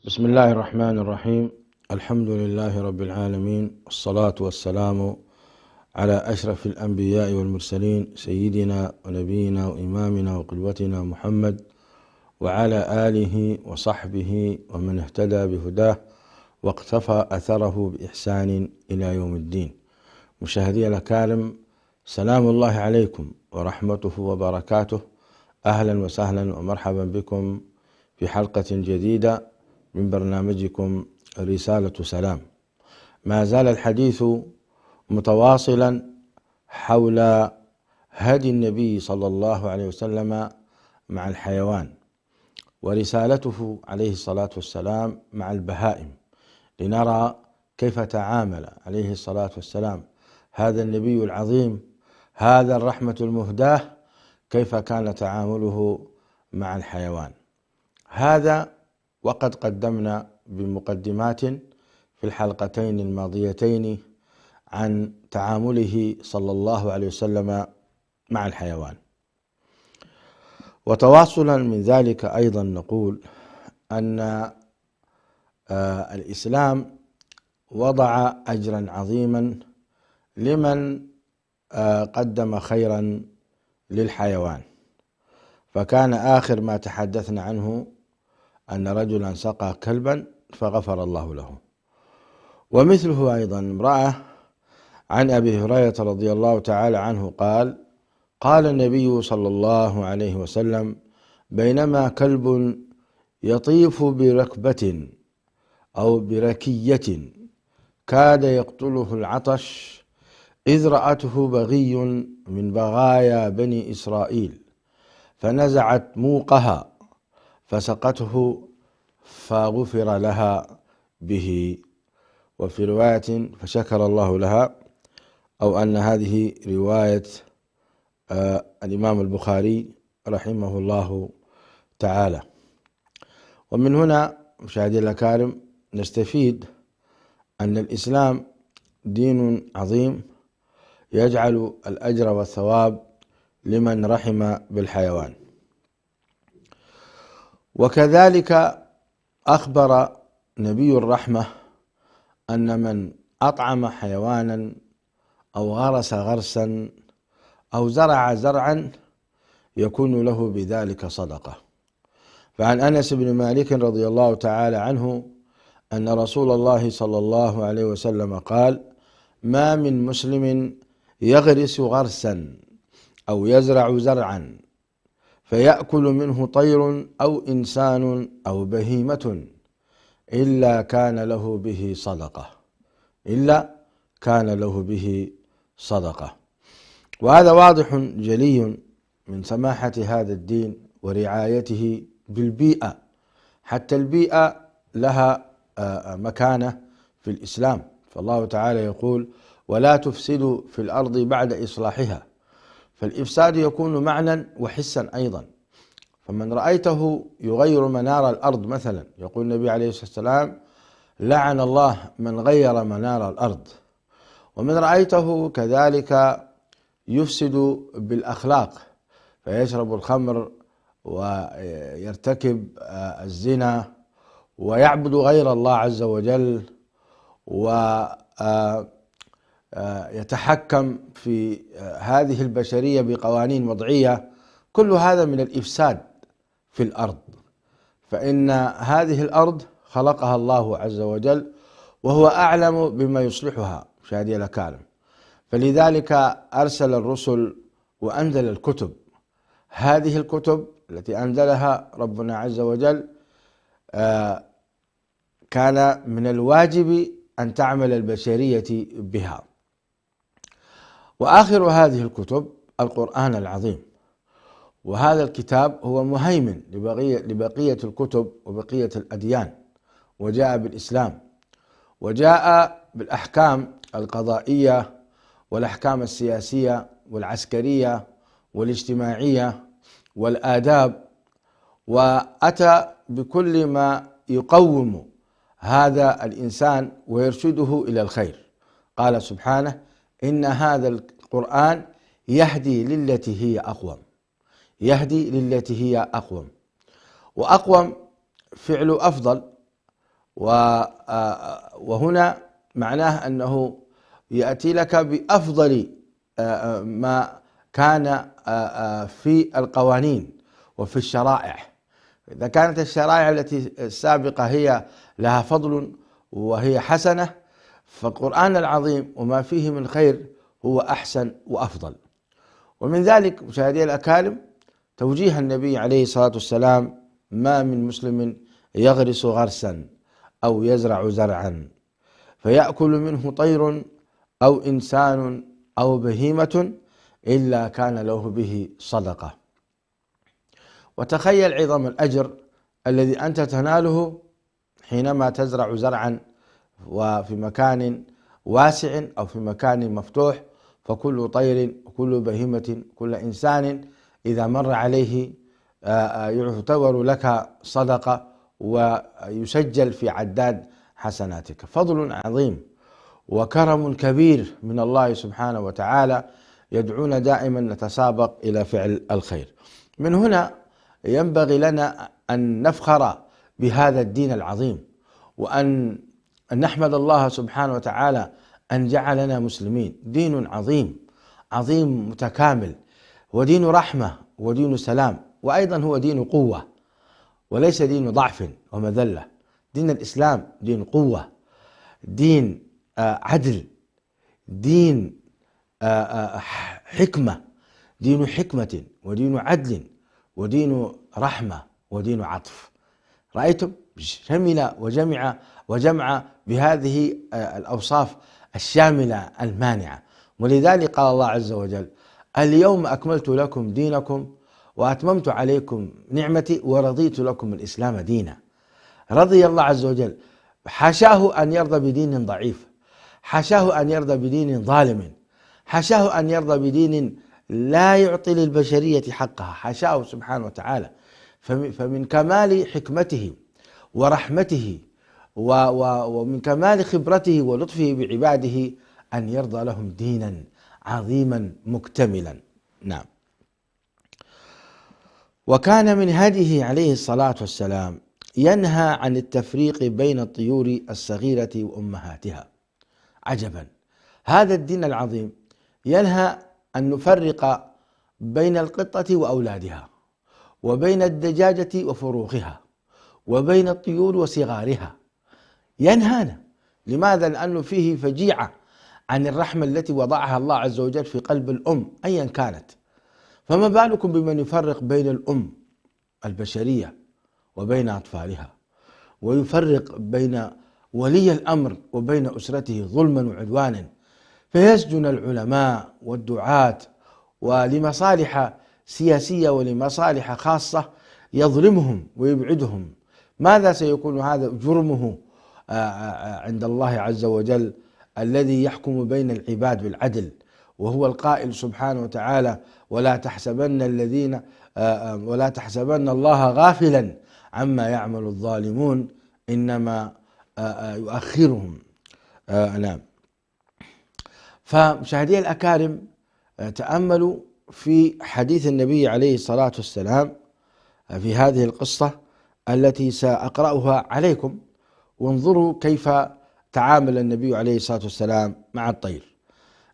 بسم الله الرحمن الرحيم. الحمد لله رب العالمين، والصلاة والسلام على أشرف الأنبياء والمرسلين، سيدنا ونبينا وإمامنا وقدوتنا محمد وعلى آله وصحبه ومن اهتدى بهداه واقتفى أثره بإحسان إلى يوم الدين. مشاهدي الأكارم، سلام الله عليكم ورحمته وبركاته. أهلا وسهلا ومرحبا بكم في حلقة جديدة من برنامجكم رسالة سلام. ما زال الحديث متواصلا حول هدي النبي صلى الله عليه وسلم مع الحيوان، ورسالته عليه الصلاة والسلام مع البهائم، لنرى كيف تعامل عليه الصلاة والسلام هذا النبي العظيم، هذا الرحمة المهداة، كيف كان تعامله مع الحيوان. هذا وقد قدمنا بمقدمات في الحلقتين الماضيتين عن تعامله صلى الله عليه وسلم مع الحيوان. وتواصلا من ذلك أيضا نقول أن الإسلام وضع أجرا عظيما لمن قدم خيرا للحيوان، فكان آخر ما تحدثنا عنه أن رجلا سقى كلبا فغفر الله له. ومثله أيضا امرأة عن أبي هريرة رضي الله تعالى عنه قال: قال النبي صلى الله عليه وسلم: بينما كلب يطيف بركبة أو بركية كاد يقتله العطش، إذ رأته بغي من بغايا بني إسرائيل فنزعت موقها فسقته فغفر لها به. وفي رواية فشكر الله لها، أو أن هذه رواية الإمام البخاري رحمه الله تعالى. ومن هنا مشاهدي الأكارم نستفيد أن الإسلام دين عظيم يجعل الأجر والثواب لمن رحم بالحيوان. وكذلك أخبر نبي الرحمة أن من أطعم حيوانا أو غرس غرسا أو زرع زرعا يكون له بذلك صدقة. فعن أنس بن مالك رضي الله تعالى عنه أن رسول الله صلى الله عليه وسلم قال: ما من مسلم يغرس غرسا أو يزرع زرعا فيأكل منه طير أو إنسان أو بهيمة إلا كان له به صدقة. وهذا واضح جلي من سماحة هذا الدين ورعايته بالبيئة. حتى البيئة لها مكانة في الإسلام، فالله تعالى يقول: ولا تفسدوا في الأرض بعد إصلاحها. فالإفساد يكون معنى وحسا أيضا. فمن رأيته يغير منار الأرض مثلا، يقول النبي عليه الصلاة والسلام: لعن الله من غير منار الأرض. ومن رأيته كذلك يفسد بالأخلاق، فيشرب الخمر ويرتكب الزنا ويعبد غير الله عز وجل ويتحكم في هذه البشرية بقوانين وضعية، كل هذا من الإفساد في الأرض. فإن هذه الأرض خلقها الله عز وجل وهو أعلم بما يصلحها مشاهدي الأكارم، فلذلك أرسل الرسل وأنزل الكتب. هذه الكتب التي أنزلها ربنا عز وجل كان من الواجب أن تعمل البشرية بها. وآخر هذه الكتب القرآن العظيم، وهذا الكتاب هو مهيمن لبقية الكتب وبقية الأديان، وجاء بالإسلام، وجاء بالأحكام القضائية والأحكام السياسية والعسكرية والاجتماعية والآداب، وأتى بكل ما يقوم هذا الإنسان ويرشده إلى الخير. قال سبحانه: إن هذا القرآن يهدي للتي هي أقوم. وأقوم فعل أفضل، وهنا معناه أنه يأتي لك بأفضل ما كان في القوانين وفي الشرائع. إذا كانت الشرائع التي السابقة هي لها فضل وهي حسنة، فالقرآن العظيم وما فيه من خير هو أحسن وأفضل. ومن ذلك مشاهدي الأكارم توجيه النبي عليه الصلاة والسلام: ما من مسلم يغرس غرسا أو يزرع زرعا فيأكل منه طير أو إنسان أو بهيمة إلا كان له به صدقة. وتخيل عظم الأجر الذي أنت تناله حينما تزرع زرعا وفي مكان واسع أو في مكان مفتوح، فكل طير وكل بهيمة كل إنسان إذا مر عليه يعتبر لك صدقة ويسجل في عداد حسناتك. فضل عظيم وكرم كبير من الله سبحانه وتعالى يدعونا دائما نتسابق إلى فعل الخير. من هنا ينبغي لنا أن نفخر بهذا الدين العظيم، وأن نحمد الله سبحانه وتعالى أن جعلنا مسلمين. دين عظيم عظيم متكامل، ودين رحمة ودين سلام، وأيضا هو دين قوة وليس دين ضعف ومذلة. دين الإسلام دين قوة، دين عدل، دين حكمة، دين حكمة ودين عدل ودين رحمة ودين عطف. رأيتم؟ شمل وجمع بهذه الأوصاف الشاملة المانعة. ولذلك قال الله عز وجل: اليوم أكملت لكم دينكم وأتممت عليكم نعمتي ورضيت لكم الإسلام دينا. رضي الله عز وجل، حاشاه أن يرضى بدين ضعيف، حاشاه أن يرضى بدين ظالم، حاشاه أن يرضى بدين لا يعطي للبشرية حقها، حاشاه سبحانه وتعالى. فمن كمال حكمته ورحمته ومن كمال خبرته ولطفه بعباده أن يرضى لهم دينا عظيما مكتملا. نعم. وكان من هديه عليه الصلاة والسلام ينهى عن التفريق بين الطيور الصغيرة وأمهاتها. عجبا، هذا الدين العظيم ينهى أن نفرق بين القطة وأولادها، وبين الدجاجة وفروخها، وبين الطيور وصغارها. ينهانا. لماذا؟ لأنه فيه فجيعة عن الرحمة التي وضعها الله عز وجل في قلب الأم أيا كانت. فما بالكم بمن يفرق بين الأم البشرية وبين أطفالها، ويفرق بين ولي الأمر وبين أسرته ظلما وعدوانا، فيسجن العلماء والدعاة ولمصالح سياسية ولمصالح خاصة يظلمهم ويبعدهم. ماذا سيكون هذا جرمه عند الله عز وجل الذي يحكم بين العباد بالعدل، وهو القائل سبحانه وتعالى: ولا تحسبن الله غافلا عما يعمل الظالمون إنما يؤخرهم. نعم. فمشاهدي الأكارم، تأملوا في حديث النبي عليه الصلاة والسلام في هذه القصة التي سأقرأها عليكم، وانظروا كيف تعامل النبي عليه الصلاة والسلام مع الطير.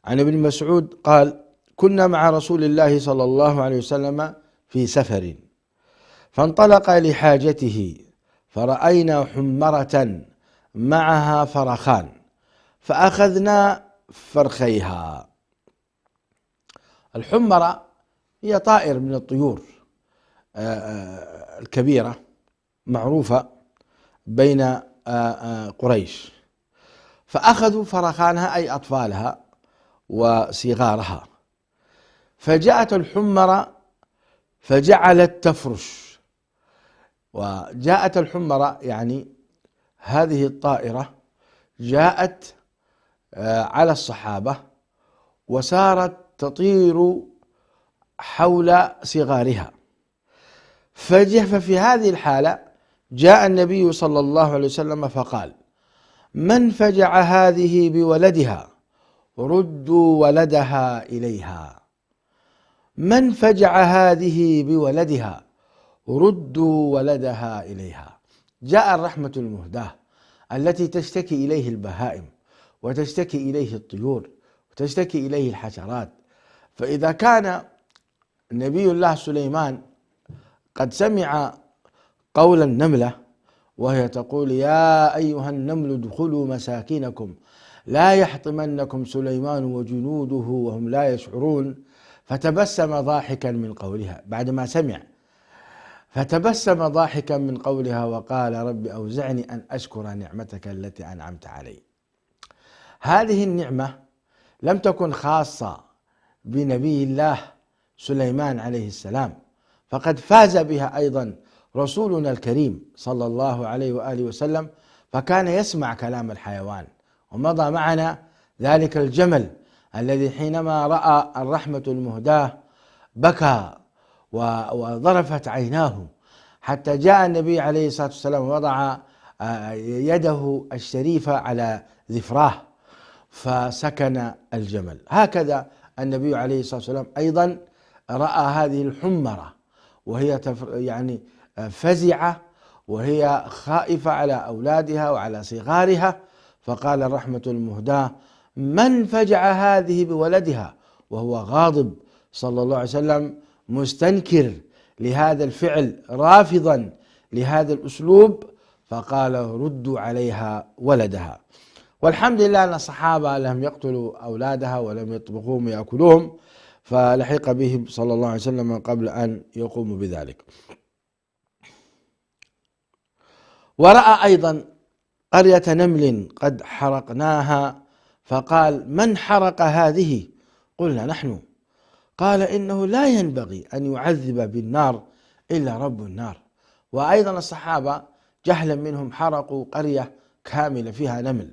عن ابن مسعود قال: كنا مع رسول الله صلى الله عليه وسلم في سفر، فانطلق لحاجته فرأينا حمرة معها فرخان فأخذنا فرخيها. الحمرة هي طائر من الطيور الكبيرة معروفة بين قريش، فأخذوا فرخانها أي أطفالها وصغارها، فجاءت الحمرة فجعلت تفرش. وجاءت الحمرة يعني هذه الطائرة جاءت على الصحابة وصارت تطير حول صغارها. ففي هذه الحالة جاء النبي صلى الله عليه وسلم فقال: من فجع هذه بولدها ردوا ولدها إليها. من فجع هذه بولدها ردوا ولدها إليها. جاء الرحمة المهداة التي تشتكي إليه البهائم وتشتكي إليه الطيور وتشتكي إليه الحشرات. فإذا كان نبي الله سليمان قد سمع قول النملة وهي تقول: يا أيها النمل ادخلوا مساكنكم لا يحطمنكم سليمان وجنوده وهم لا يشعرون، فتبسم ضاحكا من قولها بعدما سمع، فتبسم ضاحكا من قولها وقال: رب أوزعني أن أشكر نعمتك التي أنعمت علي. هذه النعمة لم تكن خاصة بنبي الله سليمان عليه السلام، فقد فاز بها أيضا رسولنا الكريم صلى الله عليه وآله وسلم، فكان يسمع كلام الحيوان. ومضى معنا ذلك الجمل الذي حينما رأى الرحمة المهداة بكى وظرفت عيناه، حتى جاء النبي عليه الصلاة والسلام ووضع يده الشريفة على ذفراه فسكن الجمل. هكذا النبي عليه الصلاة والسلام أيضا رأى هذه الحمرة وهي يعني فزعة وهي خائفة على أولادها وعلى صغارها، فقال الرحمة المهداة: من فجع هذه بولدها؟ وهو غاضب صلى الله عليه وسلم مستنكر لهذا الفعل رافضا لهذا الأسلوب، فقال: ردوا عليها ولدها. والحمد لله أن الصحابة لم يقتلوا أولادها ولم يطبخوهم يأكلوهم، فلحق بهم صلى الله عليه وسلم قبل أن يقوموا بذلك. ورأى أيضا قرية نمل قد حرقناها، فقال: من حرق هذه؟ قلنا: نحن. قال: إنه لا ينبغي أن يعذب بالنار إلا رب النار. وأيضا الصحابة جهلا منهم حرقوا قرية كاملة فيها نمل،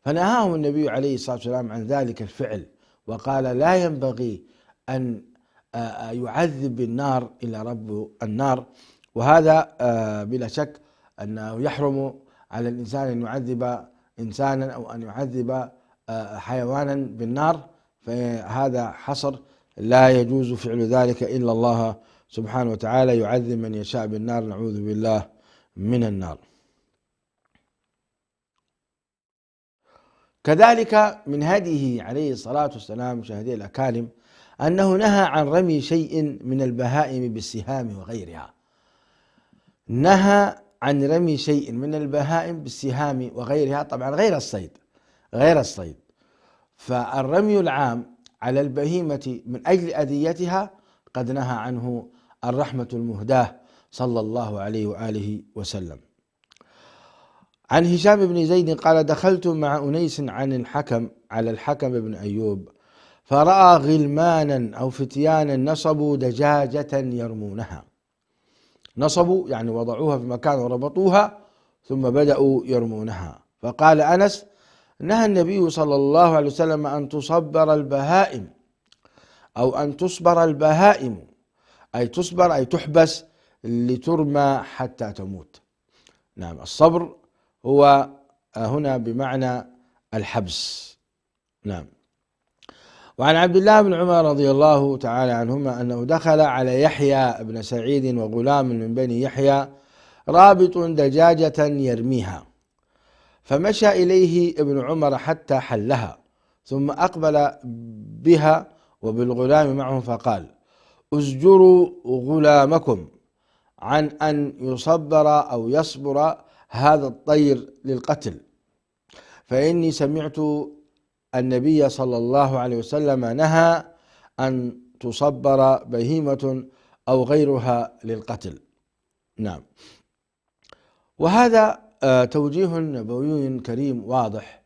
فنهاهم النبي عليه الصلاة والسلام عن ذلك الفعل وقال: لا ينبغي أن يعذب بالنار إلا رب النار. وهذا بلا شك أنه يحرم على الإنسان أن يعذب إنسانا أو أن يعذب حيوانا بالنار، فهذا حصر، لا يجوز فعل ذلك إلا الله سبحانه وتعالى يعذب من يشاء بالنار، نعوذ بالله من النار. كذلك من هديه عليه الصلاة والسلام مشاهدي الأكارم أنه نهى عن رمي شيء من البهائم بالسهام وغيرها. نهى عن رمي شيء من البهائم بالسهام وغيرها، طبعا غير الصيد. فالرمي العام على البهيمة من أجل أذيتها قد نهى عنه الرحمة المهداة صلى الله عليه وآله وسلم. عن هشام بن زيد قال: دخلت مع أنيس على الحكم بن أيوب، فرأى غلمانا أو فتيانا نصبوا دجاجة يرمونها. نصبوا يعني وضعوها في مكان وربطوها ثم بدأوا يرمونها. فقال أنس: نهى النبي صلى الله عليه وسلم أن تصبر البهائم أو أن تصبر البهائم، أي تصبر أي تحبس لترمى حتى تموت. نعم، الصبر هو هنا بمعنى الحبس. نعم. وعن عبد الله بن عمر رضي الله تعالى عنهما أنه دخل على يحيى بن سعيد وغلام من بني يحيى رابط دجاجة يرميها، فمشى إليه ابن عمر حتى حلها، ثم أقبل بها وبالغلام معه فقال: أزجروا غلامكم عن أن يصبر أو يصبر هذا الطير للقتل، فإني سمعت النبي صلى الله عليه وسلم نهى أن تصبر بهيمة أو غيرها للقتل. نعم. وهذا توجيه نبوي كريم واضح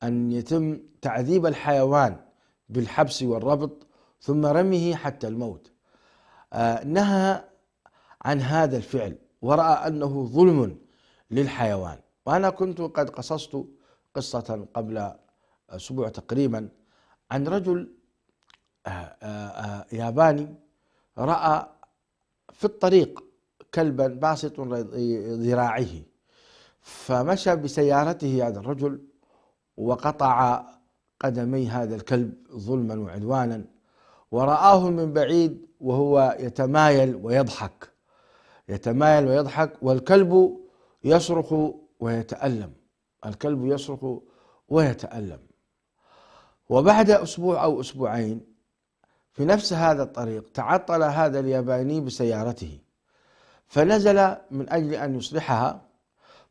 أن يتم تعذيب الحيوان بالحبس والربط ثم رميه حتى الموت. نهى عن هذا الفعل ورأى أنه ظلم للحيوان. وأنا كنت قد قصصت قصة قبل أسبوع تقريبا عن رجل ياباني رأى في الطريق كلبا باسط ذراعيه، فمشى بسيارته هذا الرجل وقطع قدمي هذا الكلب ظلما وعدوانا، ورآه من بعيد وهو يتمايل ويضحك والكلب يصرخ ويتألم. الكلب يصرخ ويتألم. وبعد أسبوع أو أسبوعين في نفس هذا الطريق تعطل هذا الياباني بسيارته، فنزل من أجل أن يصلحها،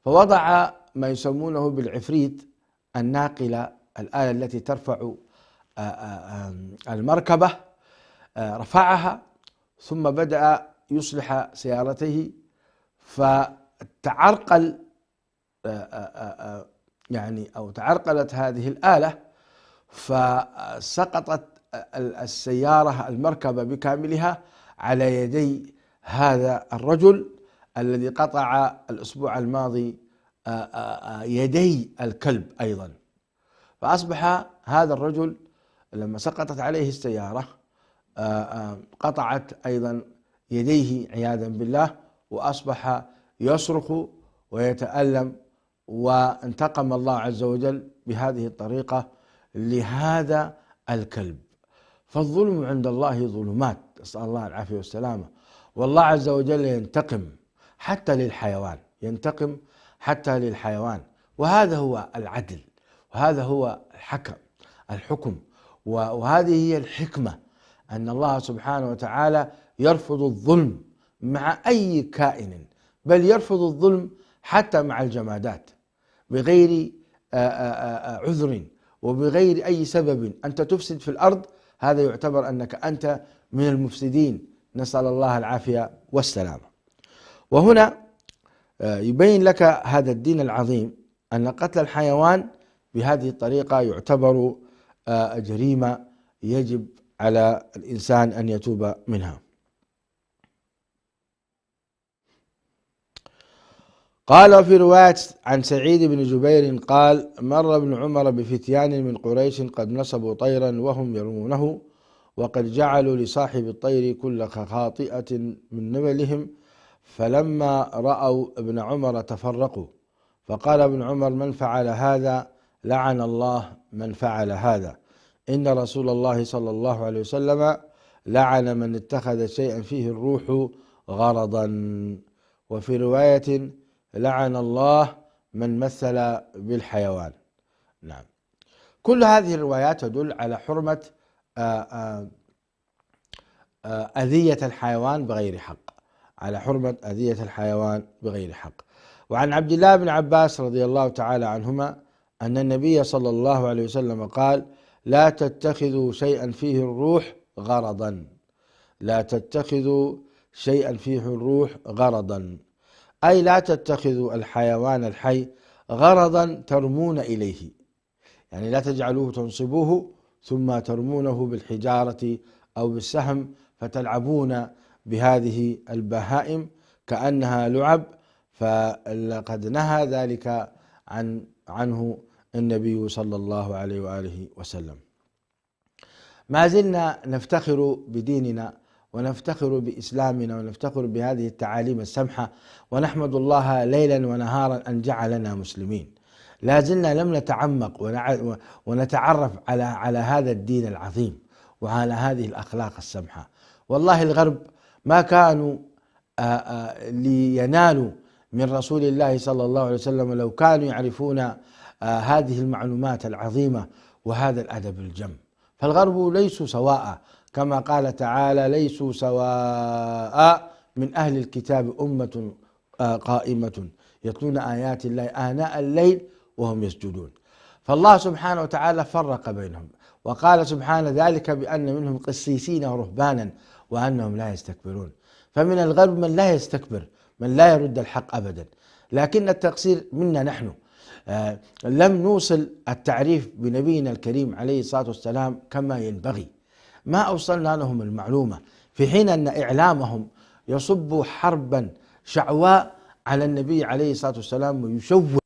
فوضع ما يسمونه بالعفريت الناقلة، الآلة التي ترفع المركبة، رفعها ثم بدأ يصلح سيارته، فتعرقل أو تعرقلت هذه الآلة، فسقطت السيارة المركبة بكاملها على يدي هذا الرجل الذي قطع الأسبوع الماضي يدي الكلب أيضا. فأصبح هذا الرجل لما سقطت عليه السيارة قطعت أيضا يديه عياذا بالله، وأصبح يصرخ ويتألم، وانتقم الله عز وجل بهذه الطريقة لهذا الكلب. فالظلم عند الله ظلمات، نسأل الله العافية والسلامة. والله عز وجل ينتقم حتى للحيوان، ينتقم حتى للحيوان، وهذا هو العدل، وهذا هو الحكم، وهذه هي الحكمة، أن الله سبحانه وتعالى يرفض الظلم مع أي كائن، بل يرفض الظلم حتى مع الجمادات بغير عذر وبغير أي سبب. أنت تفسد في الأرض، هذا يعتبر أنك أنت من المفسدين، نسأل الله العافية والسلامة. وهنا يبين لك هذا الدين العظيم أن قتل الحيوان بهذه الطريقة يعتبر جريمة يجب على الإنسان أن يتوب منها. قال في رواية عن سعيد بن جبير قال: مر ابن عمر بفتيان من قريش قد نصبوا طيرا وهم يرمونه، وقد جعلوا لصاحب الطير كل خاطئة من نبلهم، فلما رأوا ابن عمر تفرقوا، فقال ابن عمر: من فعل هذا لعن الله من فعل هذا، إن رسول الله صلى الله عليه وسلم لعن من اتخذ شيئا فيه الروح غرضا. وفي رواية: لعن الله من مثل بالحيوان. نعم، كل هذه الروايات تدل على حرمة أذية الحيوان بغير حق، على حرمة أذية الحيوان بغير حق. وعن عبد الله بن عباس رضي الله تعالى عنهما أن النبي صلى الله عليه وسلم قال: لا تتخذوا شيئا فيه الروح غرضا، لا تتخذوا شيئا فيه الروح غرضا، أي لا تتخذوا الحيوان الحي غرضا ترمون إليه، يعني لا تجعلوه تنصبوه ثم ترمونه بالحجارة أو بالسهم فتلعبون بهذه البهائم كأنها لعب، فلقد نهى ذلك عنه النبي صلى الله عليه وآله وسلم. ما زلنا نفتخر بديننا ونفتخر بإسلامنا ونفتخر بهذه التعاليم السمحة، ونحمد الله ليلا ونهارا أن جعلنا مسلمين. لا زلنا لم نتعمق ونتعرف على هذا الدين العظيم وعلى هذه الأخلاق السمحة. والله الغرب ما كانوا لينالوا من رسول الله صلى الله عليه وسلم لو كانوا يعرفون هذه المعلومات العظيمة وهذا الأدب الجم. فالغرب ليسوا سواء، كما قال تعالى: ليسوا سواء من أهل الكتاب أمة قائمة يتلون آيات الله آناء الليل وهم يسجدون. فالله سبحانه وتعالى فرق بينهم، وقال سبحانه: ذلك بأن منهم قسيسين ورهبانا وأنهم لا يستكبرون. فمن الغرب من لا يستكبر، من لا يرد الحق أبدا، لكن التقصير منا نحن. لم نوصل التعريف بنبينا الكريم عليه الصلاة والسلام كما ينبغي، ما أوصلنا لهم المعلومة، في حين أن إعلامهم يصب حربا شعواء على النبي عليه الصلاة والسلام ويشوه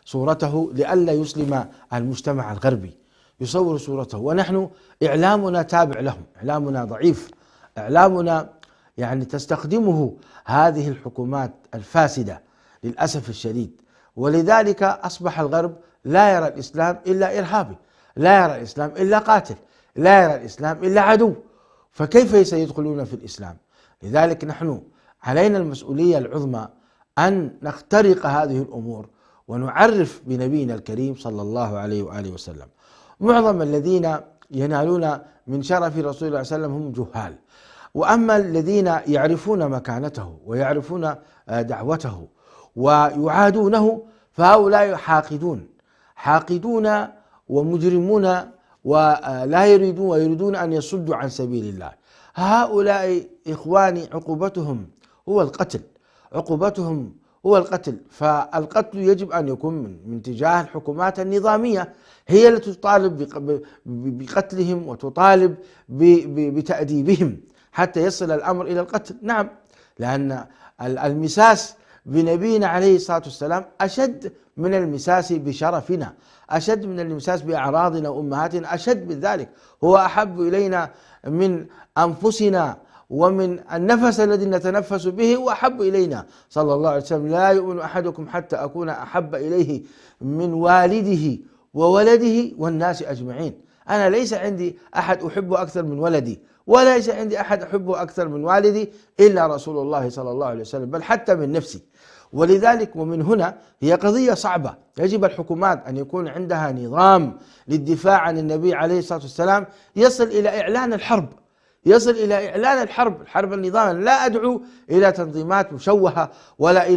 صورته لئلا يسلم المجتمع الغربي، يصور صورته، ونحن إعلامنا تابع لهم، إعلامنا ضعيف، إعلامنا يعني تستخدمه هذه الحكومات الفاسدة للأسف الشديد. ولذلك أصبح الغرب لا يرى الإسلام إلا إرهابي، لا يرى الإسلام إلا قاتل، لا يرى الإسلام إلا عدو، فكيف سيدخلون في الإسلام؟ لذلك نحن علينا المسؤولية العظمى أن نخترق هذه الأمور ونعرف بنبينا الكريم صلى الله عليه وآله وسلم. معظم الذين ينالون من شرف رسول الله صلى الله عليه وسلم هم جهال، وأما الذين يعرفون مكانته ويعرفون دعوته ويعادونه فهؤلاء حاقدون ومجرمون، ولا يريدون أن يصدوا عن سبيل الله. هؤلاء إخواني عقوبتهم هو القتل. فالقتل يجب أن يكون من تجاه الحكومات النظامية، هي التي تطالب بقتلهم وتطالب بتأديبهم حتى يصل الأمر إلى القتل. نعم، لأن المساس بنبينا عليه الصلاة والسلام أشد من المساس بشرفنا، أشد من المساس بأعراضنا وأمهاتنا، أشد من ذلك. هو أحب إلينا من أنفسنا ومن النفس الذي نتنفس به، وأحب إلينا صلى الله عليه وسلم: لا يؤمن أحدكم حتى أكون أحب إليه من والده وولده والناس أجمعين. أنا ليس عندي أحد أحبه أكثر من ولدي، وليس عندي أحد أحبه أكثر من والدي إلا رسول الله صلى الله عليه وسلم، بل حتى من نفسي. ولذلك ومن هنا هي قضية صعبة، يجب الحكومات أن يكون عندها نظام للدفاع عن النبي عليه الصلاة والسلام يصل إلى إعلان الحرب، الحرب النظام. لا أدعو إلى تنظيمات مشوهة ولا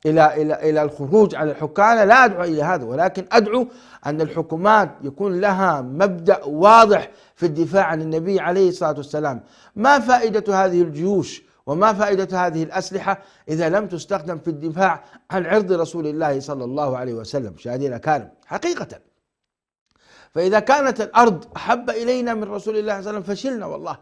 إلى الخروج على الحكام، لا أدعو إلى هذا، ولكن أدعو أن الحكومات يكون لها مبدأ واضح في الدفاع عن النبي عليه الصلاة والسلام. ما فائدة هذه الجيوش وما فائدة هذه الأسلحة إذا لم تستخدم في الدفاع عن عرض رسول الله صلى الله عليه وسلم؟ مشاهدينا الأكارم، حقيقة فإذا كانت الأرض أحب إلينا من رسول الله صلى الله عليه وسلم فشلنا والله.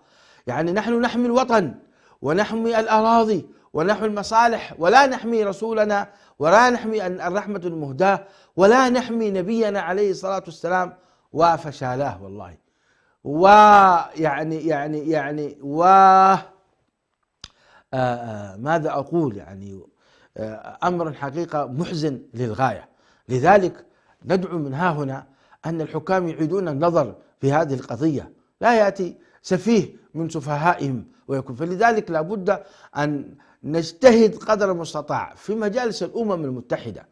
يعني نحن نحمي الوطن ونحمي الأراضي ونحمي المصالح، ولا نحمي رسولنا ولا نحمي الرحمة المهداة ولا نحمي نبينا عليه الصلاة والسلام، وفشالاه والله. ماذا أقول؟ يعني أمر حقيقة محزن للغاية. لذلك ندعو من ها هنا أن الحكام يعيدون النظر في هذه القضية، لا يأتي سفيه من سفهائهم ويكون. فلذلك لابد أن نجتهد قدر المستطاع في مجالس الأمم المتحدة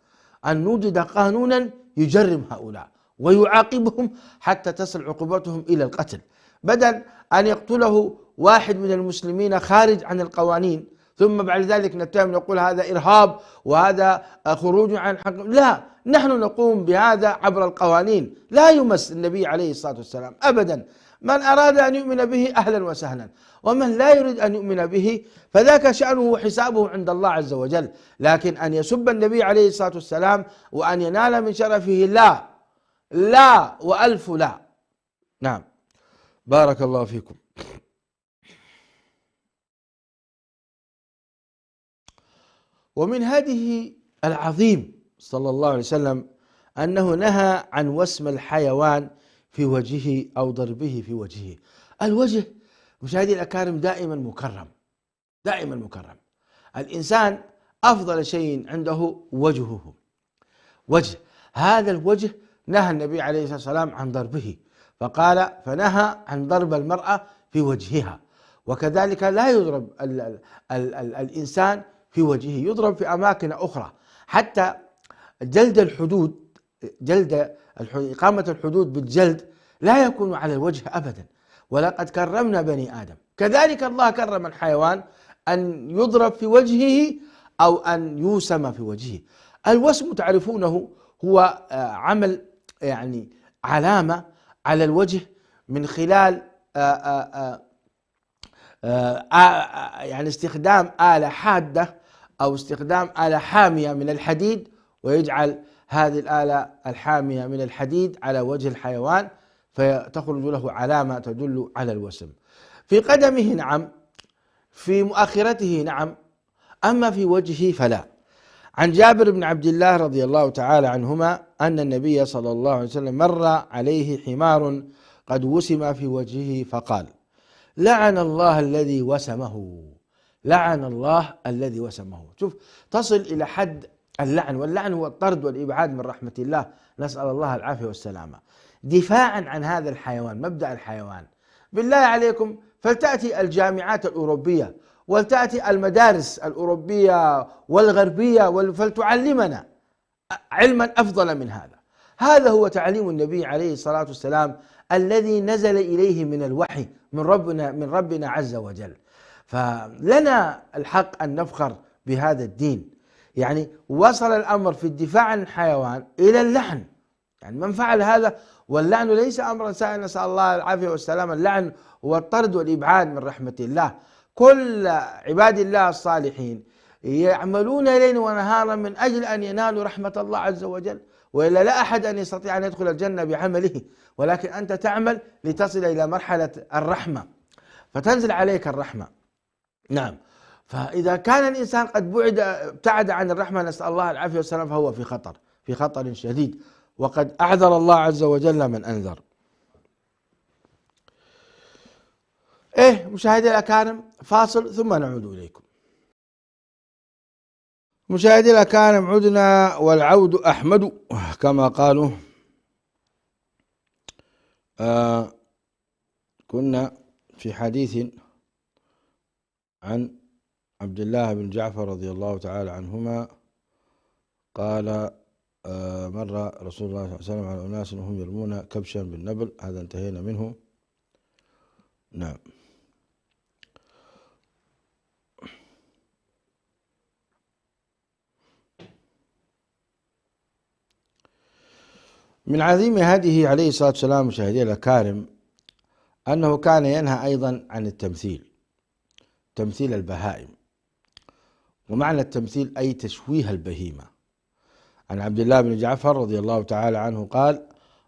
أن نوجد قانونا يجرم هؤلاء ويعاقبهم حتى تصل عقوبتهم إلى القتل، بدل أن يقتله واحد من المسلمين خارج عن القوانين ثم بعد ذلك نتهم نقول هذا إرهاب وهذا خروج عن حق. لا، نحن نقوم بهذا عبر القوانين، لا يمس النبي عليه الصلاة والسلام أبدا. من أراد أن يؤمن به أهلا وسهلا، ومن لا يريد أن يؤمن به فذاك شأنه وحسابه عند الله عز وجل. لكن أن يسب النبي عليه الصلاة والسلام وأن ينال من شرفه لا وألف لا. نعم، بارك الله فيكم. ومن هذه العظيم صلى الله عليه وسلم أنه نهى عن وسم الحيوان في وجهه أو ضربه في وجهه. الوجه مشاهدي الأكارم دائما مكرم. الإنسان أفضل شيء عنده وجه هذا الوجه نهى النبي عليه الصلاة والسلام عن ضربه، فنهى عن ضرب المرأة في وجهها. وكذلك لا يضرب الإنسان في وجهه، يضرب في أماكن أخرى. حتى إقامة الحدود بالجلد لا يكون على الوجه أبدا. ولقد كرمنا بني آدم، كذلك الله كرم الحيوان أن يضرب في وجهه أو أن يوسم في وجهه. الوسم تعرفونه هو عمل يعني علامة على الوجه من خلال يعني استخدام آلة حادة أو استخدام آلة حامية من الحديد، ويجعل هذه الآلة الحامية من الحديد على وجه الحيوان فتخرج له علامة تدل على الوسم. في قدمه نعم، في مؤخرته نعم، أما في وجهه فلا. عن جابر بن عبد الله رضي الله تعالى عنهما أن النبي صلى الله عليه وسلم مر عليه حمار قد وسم في وجهه فقال: لعن الله الذي وسمه. شوف، تصل إلى حد اللعن، واللعن هو الطرد والإبعاد من رحمة الله، نسأل الله العافية والسلامة. دفاعا عن هذا الحيوان، مبدأ الحيوان. بالله عليكم فلتأتي الجامعات الأوروبية ولتأتي المدارس الأوروبية والغربية فلتعلمنا علما أفضل من هذا. هذا هو تعليم النبي عليه الصلاة والسلام الذي نزل إليه من الوحي من ربنا عز وجل. فلنا الحق أن نفخر بهذا الدين. يعني وصل الأمر في الدفاع عن الحيوان إلى اللعن، يعني من فعل هذا، واللعن ليس أمرا سهلا، نسأل الله العافية والسلامة. اللعن هو الطرد والإبعاد من رحمة الله. كل عباد الله الصالحين يعملون ليلا ونهارا من أجل أن ينالوا رحمة الله عز وجل، وإلا لا أحد أن يستطيع أن يدخل الجنة بعمله، ولكن أنت تعمل لتصل إلى مرحلة الرحمة فتنزل عليك الرحمة. نعم. فإذا كان الإنسان قد ابتعد عن الرحمة، نسأل الله العافية والسلام، فهو في خطر شديد، وقد أعذر الله عز وجل من أنذر. مشاهدي الأكارم، فاصل ثم نعود إليكم. مشاهدي الأكارم، عدنا والعود أحمد كما قالوا. كنا في حديث عن عبد الله بن جعفر رضي الله تعالى عنهما قال: مر رسول الله صلى الله عليه وسلم على أناس وهم يرمون كبشا بالنبل. هذا انتهينا منه. نعم. من عظيم هديه عليه الصلاة والسلام مشاهدي الأكارم أنه كان ينهى أيضا عن تمثيل البهائم. ومعنى التمثيل أي تشويه البهيمة. عن عبد الله بن جعفر رضي الله تعالى عنه قال: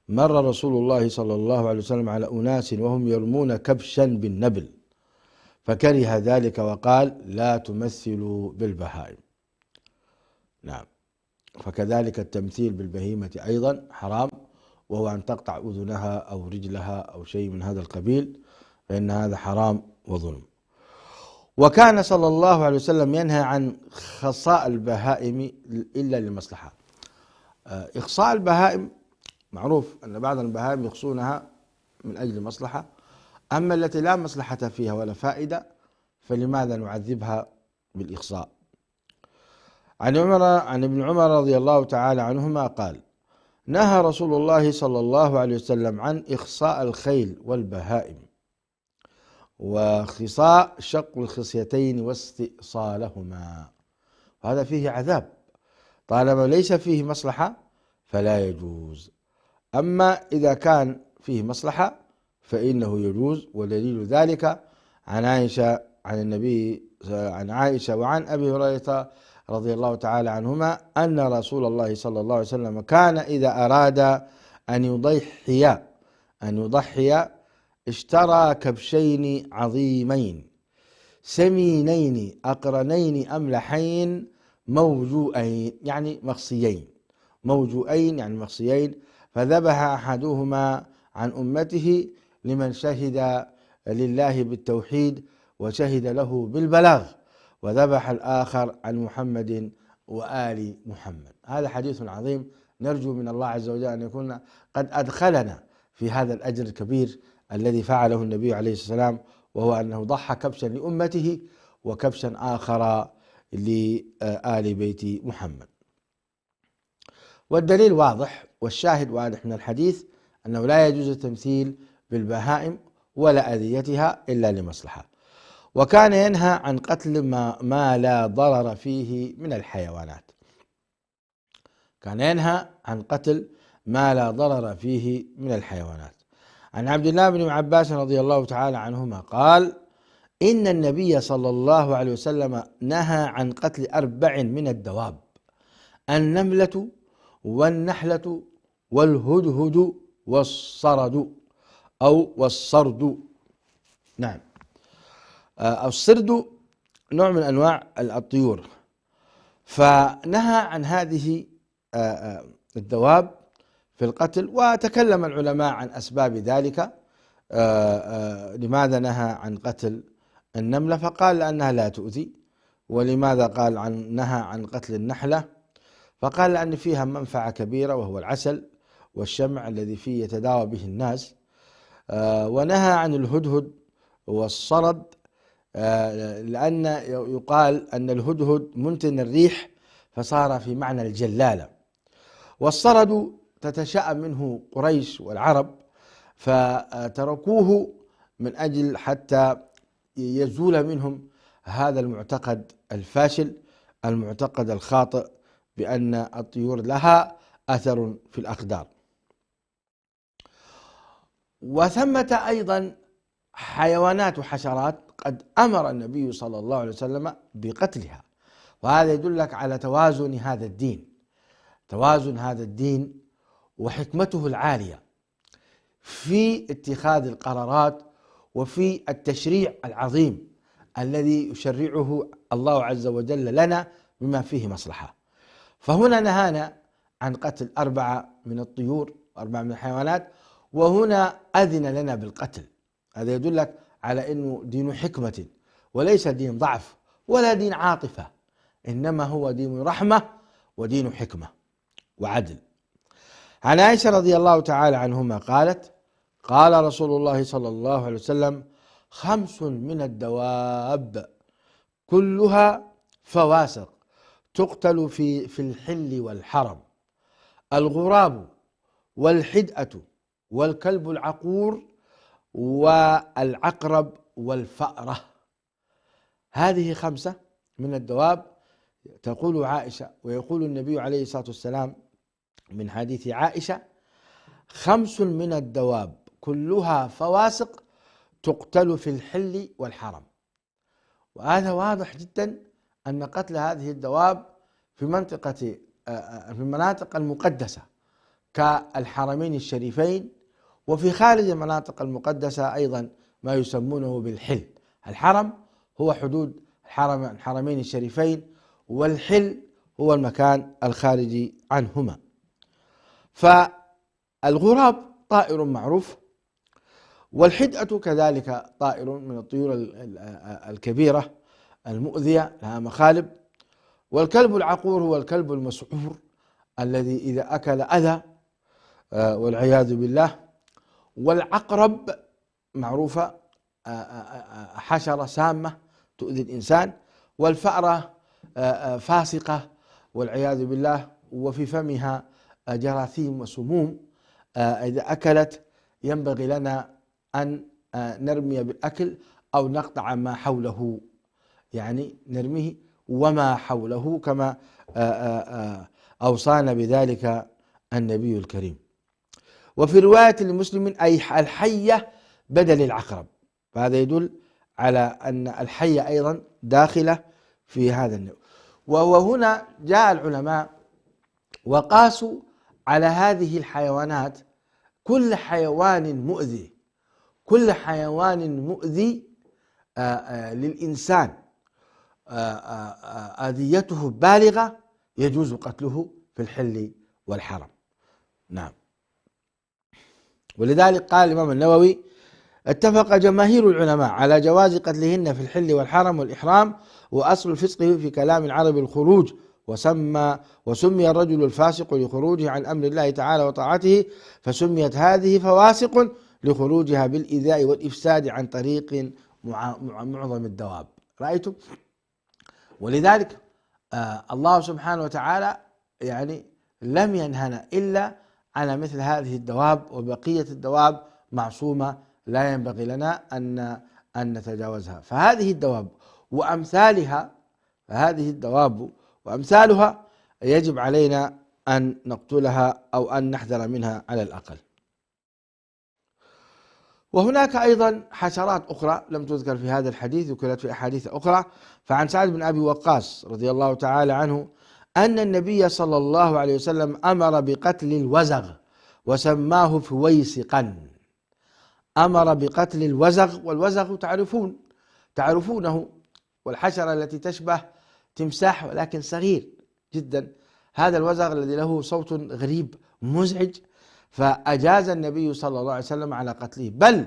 مر رسول الله صلى الله عليه وسلم على أناس وهم يرمون كبشا بالنبل فكره ذلك وقال: لا تمثلوا بالبهائم. نعم. فكذلك التمثيل بالبهيمة أيضا حرام، وهو أن تقطع أذنها أو رجلها أو شيء من هذا القبيل، فإن هذا حرام وظلم. وكان صلى الله عليه وسلم ينهى عن خصاء البهائم إلا لمصلحة. إخصاء البهائم معروف أن بعض البهائم يخصونها من أجل مصلحة، أما التي لا مصلحة فيها ولا فائدة فلماذا نعذبها بالإخصاء؟ عن ابن عمر رضي الله تعالى عنهما قال: نهى رسول الله صلى الله عليه وسلم عن إخصاء الخيل والبهائم، وخصاء شق الخصيتين واستئصالهما، وهذا فيه عذاب، طالما ليس فيه مصلحة فلا يجوز. أما إذا كان فيه مصلحة فإنه يجوز، ودليل ذلك عن عائشة وعن أبي هريرة رضي الله تعالى عنهما أن رسول الله صلى الله عليه وسلم كان إذا أراد أن يضحي اشترى كبشين عظيمين سمينين أقرنين أملحين موجوئين يعني مخصيين، فذبح أحدهما عن أمته لمن شهد لله بالتوحيد وشهد له بالبلاغ، وذبح الآخر عن محمد وآل محمد. هذا حديث عظيم، نرجو من الله عز وجل أن يكون قد أدخلنا في هذا الأجر الكبير الذي فعله النبي عليه الصلاة والسلام، وهو أنه ضحى كبشا لأمته وكبشا آخر لآل بيت محمد. والدليل واضح والشاهد واضح من الحديث أنه لا يجوز التمثيل بالبهائم ولا أذيتها إلا لمصلحة. وكان ينهى عن قتل ما لا ضرر فيه من الحيوانات. عن عبد الله بن عباس رضي الله تعالى عنهما قال: إن النبي صلى الله عليه وسلم نهى عن قتل 4 من الدواب: النملة والنحلة والهدهد والصرد. نعم. الصرد نوع من أنواع الطيور، فنهى عن هذه الدواب في القتل. وتكلم العلماء عن أسباب ذلك، لماذا نهى عن قتل النملة؟ فقال لأنها لا تؤذي. ولماذا قال نهى عن قتل النحلة؟ فقال لأن فيها منفعة كبيرة وهو العسل والشمع الذي فيه يتداوى به الناس. ونهى عن الهدهد والصرد لأن يقال أن الهدهد منتن الريح فصار في معنى الجلالة، والصرد تتشاءم منه قريش والعرب، فتركوه من أجل حتى يزول منهم هذا المعتقد الفاشل، المعتقد الخاطئ بأن الطيور لها أثر في الأقدار. وثمة أيضا حيوانات وحشرات قد أمر النبي صلى الله عليه وسلم بقتلها، وهذا يدلك على توازن هذا الدين، توازن هذا الدين وحكمته العالية في اتخاذ القرارات وفي التشريع العظيم الذي يشرعه الله عز وجل لنا بما فيه مصلحة. فهنا نهانا عن قتل 4 من الطيور و4 من الحيوانات، وهنا أذن لنا بالقتل. هذا يدلك على أنه دين حكمة وليس دين ضعف ولا دين عاطفة، إنما هو دين رحمة ودين حكمة وعدل. عن عائشة رضي الله تعالى عنهما قالت: قال رسول الله صلى الله عليه وسلم: 5 من الدواب كلها فواسق تقتل في الحل والحرم: الغراب والحدأة والكلب العقور والعقرب والفأرة. هذه 5 من الدواب، تقول عائشة ويقول النبي عليه الصلاة والسلام من حديث عائشة: 5 من الدواب كلها فواسق تقتل في الحل والحرم. وهذا واضح جدا أن قتل هذه الدواب في المناطق المقدسة كالحرمين الشريفين، وفي خارج المناطق المقدسة أيضا ما يسمونه بالحل. الحرم هو حدود الحرمين الشريفين، والحل هو المكان الخارجي عنهما. فالغراب طائر معروف، والحدأة كذلك طائر من الطيور الكبيرة المؤذية لها مخالب، والكلب العقور هو الكلب المسعور الذي إذا أكل أذى والعياذ بالله، والعقرب معروفة حشرة سامة تؤذي الإنسان، والفأرة فاسقة والعياذ بالله، وفي فمها جراثيم وسموم، إذا أكلت ينبغي لنا أن نرمي بالأكل أو نقطع ما حوله، يعني نرميه وما حوله كما أوصانا بذلك النبي الكريم. وفي رواية لمسلم: أي الحية بدل العقرب. فهذا يدل على أن الحية أيضا داخلة في هذا النوع. وهنا جاء العلماء وقاسوا على هذه الحيوانات كل حيوان مؤذي، كل حيوان مؤذي للإنسان أذيته بالغة يجوز قتله في الحل والحرم. نعم. ولذلك قال الإمام النووي: اتفق جماهير العلماء على جواز قتلهن في الحل والحرم والإحرام، وأصل الفسق في كلام العرب الخروج، وسمي الرجل الفاسق لخروجه عن أمر الله تعالى وطاعته، فسميت هذه فواسق لخروجها بالإيذاء والإفساد عن طريق معظم الدواب. رأيتم؟ ولذلك الله سبحانه وتعالى يعني لم ينهنا إلا على مثل هذه الدواب، وبقية الدواب معصومة لا ينبغي لنا أن نتجاوزها. فهذه الدواب وأمثالها يجب علينا أن نقتلها أو أن نحذر منها على الأقل. وهناك أيضا حشرات أخرى لم تذكر في هذا الحديث، ذكرت في أحاديث أخرى. فعن سعد بن أبي وقاص رضي الله تعالى عنه أن النبي صلى الله عليه وسلم أمر بقتل الوزغ وسماه فويسقا. أمر بقتل الوزغ، والوزغ تعرفونه، والحشرة التي تشبه تمساح ولكن صغير جدا. هذا الوزغ الذي له صوت غريب مزعج، فأجاز النبي صلى الله عليه وسلم على قتله. بل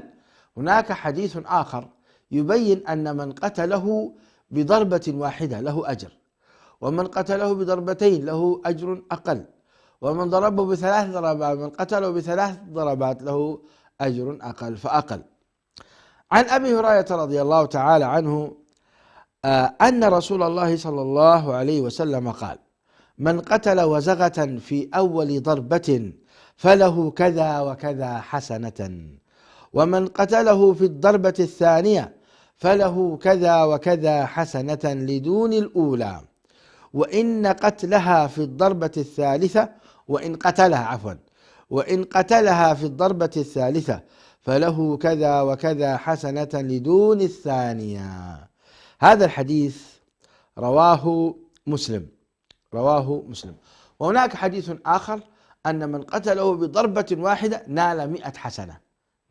هناك حديث آخر يبين أن من قتله بضربة واحدة له أجر، ومن قتله بضربتين له أجر أقل، ومن ضربه ب3 ضربات، من قتله ب3 ضربات له أجر أقل فأقل. عن أبي هريرة رضي الله تعالى عنه أن رسول الله صلى الله عليه وسلم قال: من قتل وزغة في أول ضربة فله كذا وكذا حسنة، ومن قتله في الضربة الثانية فله كذا وكذا حسنة لدون الأولى، وإن قتلها في الضربة الثالثة وإن قتلها في الضربة الثالثة فله كذا وكذا حسنة لدون الثانية. هذا الحديث رواه مسلم. وهناك حديث آخر أن من قتله بضربة واحدة نال 100 حسنة،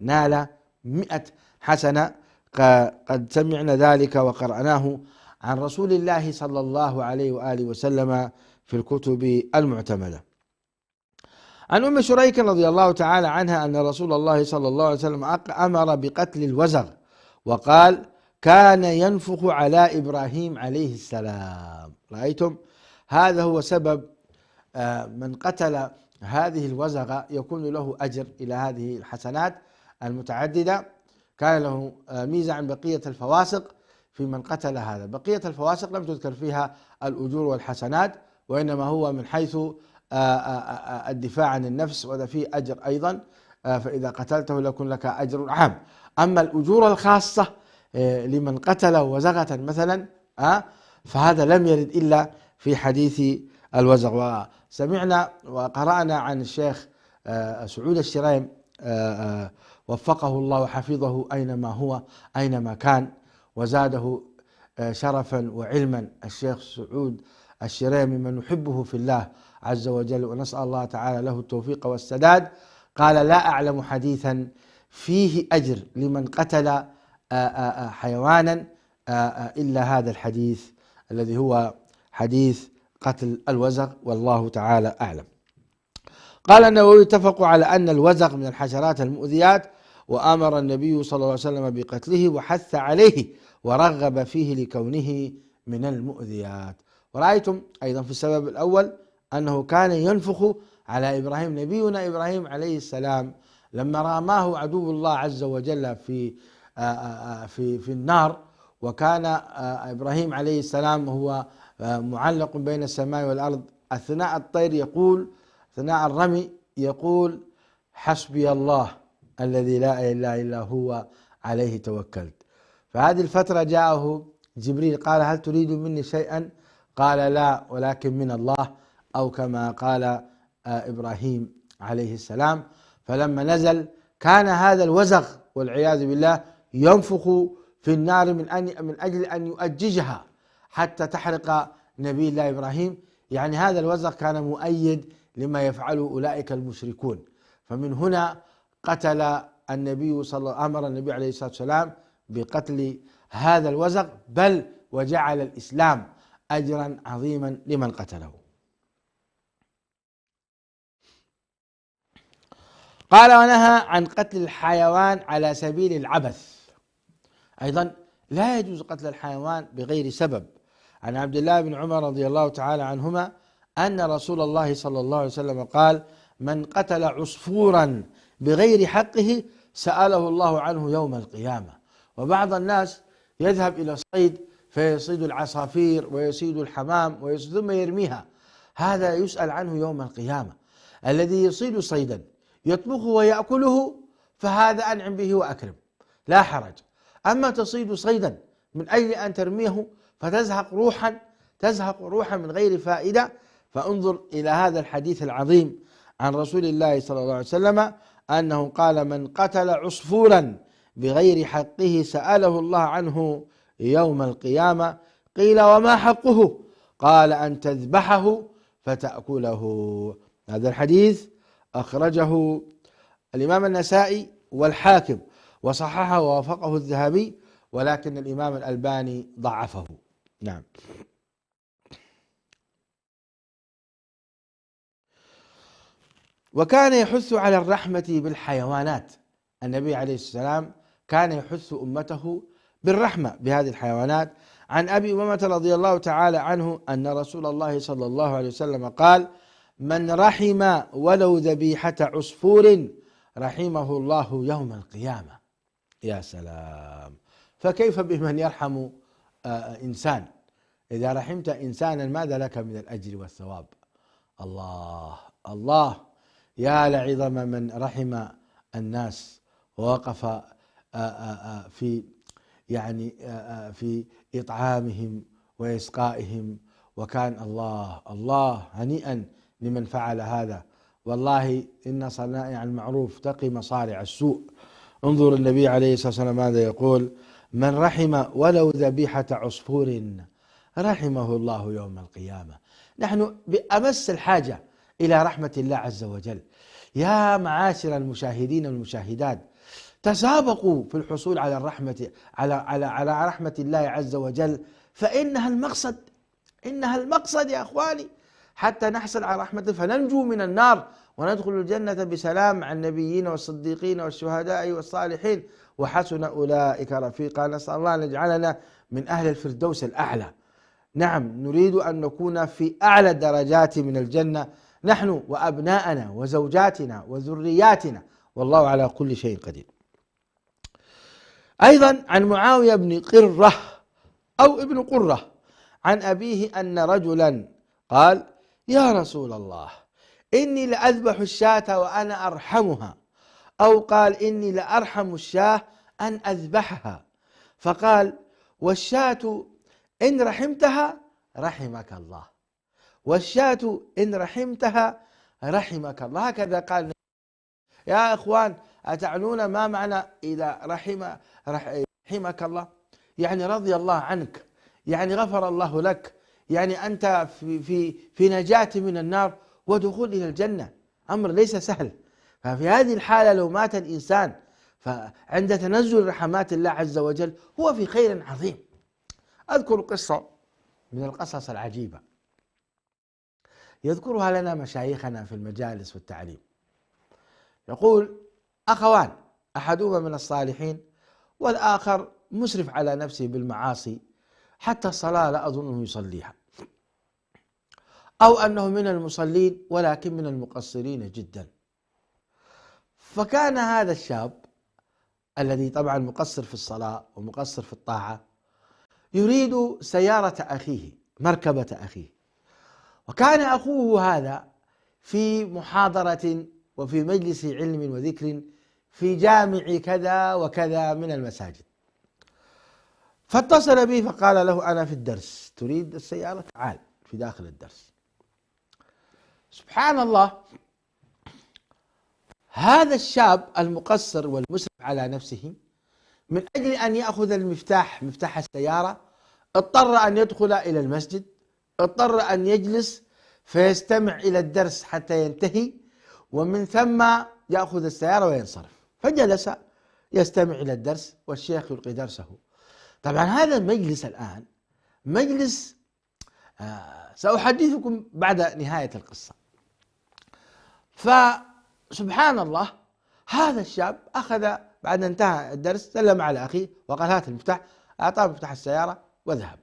نال 100 حسنة. قد سمعنا ذلك وقرأناه عن رسول الله صلى الله عليه وآله وسلم في الكتب المعتمدة. عن أم شريك رضي الله تعالى عنها أن رسول الله صلى الله عليه وسلم أمر بقتل الوزغ، وقال: كان ينفخ على إبراهيم عليه السلام. رأيتم؟ هذا هو سبب من قتل هذه الوزغة يكون له أجر إلى هذه الحسنات المتعددة. كان له ميزة عن بقية الفواسق في من قتل هذا. بقية الفواسق لم تذكر فيها الأجور والحسنات، وإنما هو من حيث الدفاع عن النفس، وهذا فيه أجر أيضا، فإذا قتلته لكن لك أجر عام. أما الأجور الخاصة لمن قتل وزغة مثلا فهذا لم يرد إلا في حديث الوزغ. وسمعنا وقرأنا عن الشيخ سعود الشريم وفقه الله وحفظه أينما كان وزاده شرفا وعلما. الشيخ سعود الشريم من نحبه في الله عز وجل، ونسأل الله تعالى له التوفيق والسداد. قال: لا أعلم حديثا فيه أجر لمن قتل حيوانا إلا هذا الحديث الذي هو حديث قتل الوزغ، والله تعالى أعلم. قال النووي: اتفقوا على أن الوزغ من الحشرات المؤذيات، وأمر النبي صلى الله عليه وسلم بقتله وحث عليه ورغب فيه لكونه من المؤذيات. ورأيتم أيضا في السبب الأول أنه كان ينفخ على إبراهيم. نبينا إبراهيم عليه السلام لما رماه عدو الله عز وجل في النار، وكان إبراهيم عليه السلام هو معلق بين السماء والأرض، أثناء الطير يقول، أثناء الرمي يقول: حسبي الله الذي لا إله إلا هو عليه توكلت. فهذه الفترة جاءه جبريل قال: هل تريد مني شيئا؟ قال: لا، ولكن من الله، أو كما قال إبراهيم عليه السلام. فلما نزل كان هذا الوزغ والعياذ بالله ينفخ في النار من أجل أن يؤججها حتى تحرق نبي الله إبراهيم. يعني هذا الوزغ كان مؤيد لما يفعله أولئك المشركون. فمن هنا أمر النبي عليه الصلاة والسلام بقتل هذا الوزغ، بل وجعل الإسلام أجرا عظيما لمن قتله. قال: ونهى عن قتل الحيوان على سبيل العبث. أيضا لا يجوز قتل الحيوان بغير سبب. عن عبد الله بن عمر رضي الله تعالى عنهما أن رسول الله صلى الله عليه وسلم قال: من قتل عصفورا بغير حقه سأله الله عنه يوم القيامة. وبعض الناس يذهب إلى الصيد فيصيد العصافير ويصيد الحمام ثم يرميها، هذا يسأل عنه يوم القيامة. الذي يصيد صيدا يطبخه ويأكله فهذا أنعم به وأكرم، لا حرج. أما تصيد صيدا من أجل أن ترميه فتزهق روحا من غير فائدة، فانظر إلى هذا الحديث العظيم عن رسول الله صلى الله عليه وسلم أنه قال: من قتل عصفورا بغير حقه سأله الله عنه يوم القيامة. قيل: وما حقه؟ قال: أن تذبحه فتأكله. هذا الحديث أخرجه الإمام النسائي والحاكم وصححه ووافقه الذهبي، ولكن الإمام الألباني ضعفه. نعم. وكان يحث على الرحمة بالحيوانات. النبي عليه السلام كان يحث أمته بالرحمة بهذه الحيوانات. عن أبي أمامة رضي الله تعالى عنه أن رسول الله صلى الله عليه وسلم قال: من رحم ولو ذبيحة عصفور رحمه الله يوم القيامة. يا سلام! فكيف بمن يرحم إنسان؟ إذا رحمت إنسانا ماذا لك من الأجر والثواب؟ الله الله، يا لعظم من رحم الناس ووقف في يعني في إطعامهم وإسقائهم، وكان الله الله هنيئا لمن فعل هذا. والله إن صنائع المعروف تقي مصارع السوء. انظر النبي عليه الصلاة والسلام ماذا يقول: من رحم ولو ذبيحة عصفور رحمه الله يوم القيامة. نحن بأمس الحاجة إلى رحمة الله عز وجل. يا معاشر المشاهدين والمشاهدات، تسابقوا في الحصول على الرحمة على رحمة الله عز وجل، فإنها المقصد، إنها المقصد يا أخواني، حتى نحصل على رحمته فننجو من النار وندخل الجنة بسلام مع النبيين والصديقين والشهداء والصالحين، وحسن أولئك رفيقا. نسأل الله أن يجعلنا من أهل الفردوس الأعلى. نعم، نريد أن نكون في أعلى الدرجات من الجنة نحن وأبناءنا وزوجاتنا وذرياتنا، والله على كل شيء قدير. أيضا عن معاوية بن قرة أو ابن قرة عن أبيه أن رجلا قال: يا رسول الله، إني لأذبح الشاة وأنا أرحمها، أو قال: إني لأرحم الشاة أن أذبحها. فقال: والشاة إن رحمتها رحمك الله، والشاة إن رحمتها رحمك الله. هكذا قال. يا إخوان، أتعنون ما معنى إذا رحمك الله؟ يعني رضي الله عنك، يعني غفر الله لك، يعني أنت في نجاة من النار ودخول إلى الجنة. أمر ليس سهل. ففي هذه الحالة لو مات الإنسان فعند تنزل رحمات الله عز وجل هو في خير عظيم. أذكر قصة من القصص العجيبة يذكرها لنا مشايخنا في المجالس والتعليم. يقول: أخوان، أحدهما من الصالحين والآخر مسرف على نفسه بالمعاصي حتى الصلاة لا أظنه يصليها، أو أنه من المصلين ولكن من المقصرين جدا. فكان هذا الشاب الذي طبعا مقصر في الصلاة ومقصر في الطاعة يريد سيارة أخيه، مركبة أخيه، وكان أخوه هذا في محاضرة وفي مجلس علم وذكر في جامع كذا وكذا من المساجد، فاتصل به فقال له: أنا في الدرس، تريد السيارة؟ تعال في داخل الدرس. سبحان الله، هذا الشاب المقصر والمسرف على نفسه من أجل أن يأخذ المفتاح، مفتاح السيارة، اضطر أن يدخل إلى المسجد، اضطر أن يجلس فيستمع إلى الدرس حتى ينتهي، ومن ثم يأخذ السيارة وينصرف. فجلس يستمع إلى الدرس والشيخ يلقي درسه. طبعا هذا المجلس الآن مجلس سأحدثكم بعد نهاية القصة. فسبحان الله، هذا الشاب أخذ بعد انتهى الدرس سلم على أخيه وقال: هات المفتاح، أعطاه مفتاح السيارة وذهب.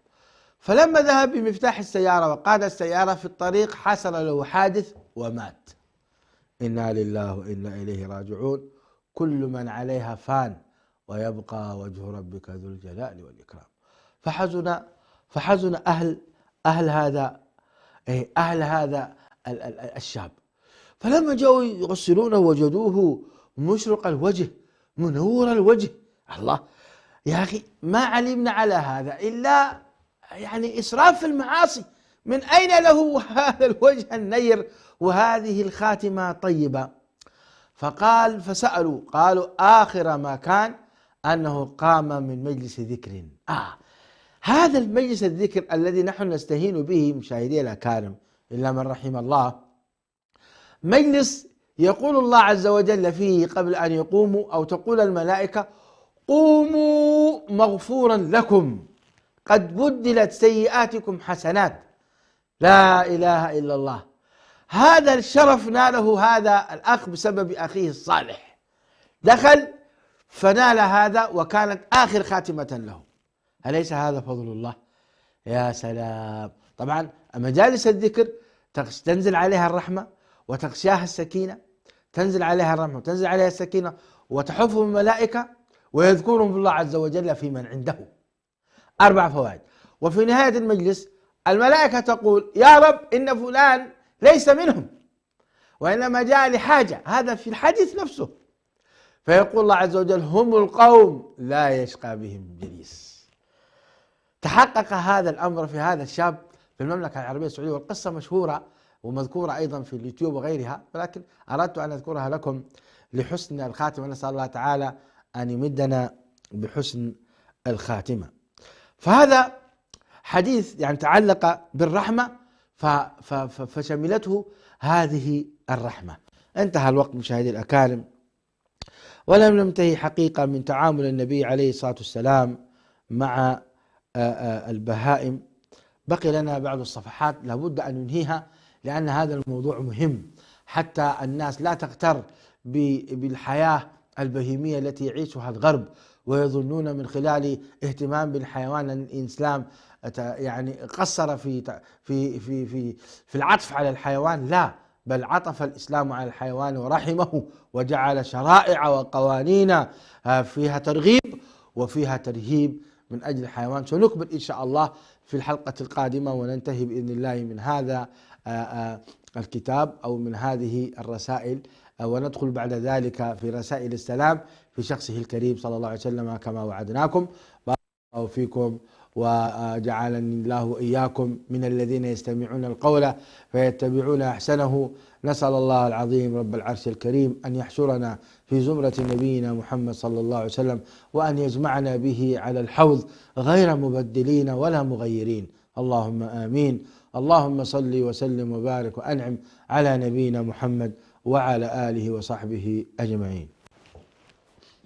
فلما ذهب بمفتاح السيارة وقاد السيارة في الطريق حصل له حادث ومات. إنا لله وإنا إليه راجعون. كل من عليها فان ويبقى وجه ربك ذو الجلال والإكرام. فحزن أهل هذا الشاب. فلما جاءوا يغسلونه وجدوه مشرق الوجه منور الوجه. الله يا أخي، ما علمنا على هذا إلا يعني إسراف في المعاصي. من أين له هذا الوجه النير وهذه الخاتمة طيبة؟ فسألوا قالوا: آخر ما كان أنه قام من مجلس ذكر. هذا المجلس الذكر الذي نحن نستهين به مشاهدي الأكارم إلا من رحم الله، مجلس يقول الله عز وجل فيه قبل أن يقوموا، أو تقول الملائكة: قوموا مغفورا لكم قد بدلت سيئاتكم حسنات. لا إله إلا الله. هذا الشرف ناله هذا الأخ بسبب أخيه الصالح، دخل فنال هذا وكانت آخر خاتمة له. أليس هذا فضل الله؟ يا سلام. طبعا مجالس الذكر تنزل عليها الرحمة وتغشاها السكينة، تنزل عليها الرحمة وتنزل عليها السكينة وتحفهم الملائكة ويذكرهم الله عز وجل في من عنده. 4 فوائد. وفي نهاية المجلس الملائكة تقول يا رب إن فلان ليس منهم وإنما جاء لحاجة، هذا في الحديث نفسه. فيقول الله عز وجل هم القوم لا يشقى بهم جليس. تحقق هذا الأمر في هذا الشاب في المملكة العربية السعودية، والقصة مشهورة ومذكورة أيضا في اليوتيوب وغيرها، ولكن أردت أن أذكرها لكم لحسن الخاتمة. نسأل الله تعالى أن يمدنا بحسن الخاتمة. فهذا حديث يعني تعلق بالرحمة فشملته هذه الرحمة. انتهى الوقت مشاهدي الأكارم، ولم ننتهي حقيقة من تعامل النبي عليه الصلاة والسلام مع البهائم. بقي لنا بعض الصفحات لابد أن ننهيها، لأن هذا الموضوع مهم حتى الناس لا تغتر بالحياة البهيمية التي يعيشها الغرب، ويظنون من خلال اهتمام بالحيوان أن الإسلام يعني قصر في العطف على الحيوان. لا، بل عطف الإسلام على الحيوان ورحمه وجعل شرائع وقوانين فيها ترغيب وفيها ترهيب من أجل الحيوان. سنكمل إن شاء الله في الحلقة القادمة، وننتهي بإذن الله من هذا الكتاب أو من هذه الرسائل، وندخل بعد ذلك في رسائل السلام في شخصه الكريم صلى الله عليه وسلم كما وعدناكم. بارك الله فيكم، وجعلني الله وإياكم من الذين يستمعون القول فيتبعون أحسنه. نسأل الله العظيم رب العرش الكريم أن يحشرنا في زمرة نبينا محمد صلى الله عليه وسلم، وأن يجمعنا به على الحوض غير مبدلين ولا مغيرين، اللهم آمين. اللهم صل وسلم وبارك وأنعم على نبينا محمد وعلى آله وصحبه أجمعين.